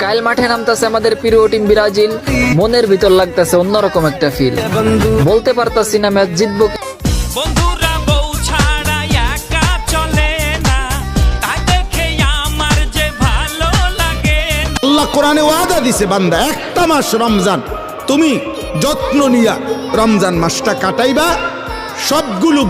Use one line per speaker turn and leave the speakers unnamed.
কাল মাঠে নামতেছে আমাদের প্রিয় টিম ব্রাজিল, মনের ভিতর লাগতেছে অন্যরকম একটা ফিল। বলতে পারতাছি না ম্যাচ জিতবো কি।
বন্ধুরা বউ ছাড়া একা চলে না, তাই দেখে আমার যে ভালো লাগে।
আল্লাহ কোরআনে ওয়াদা দিছে, বান্দা একটা মাস রমজান তুমি যত্ন নিয়া রমজান মাসটা কাটাইবা, সবগুলো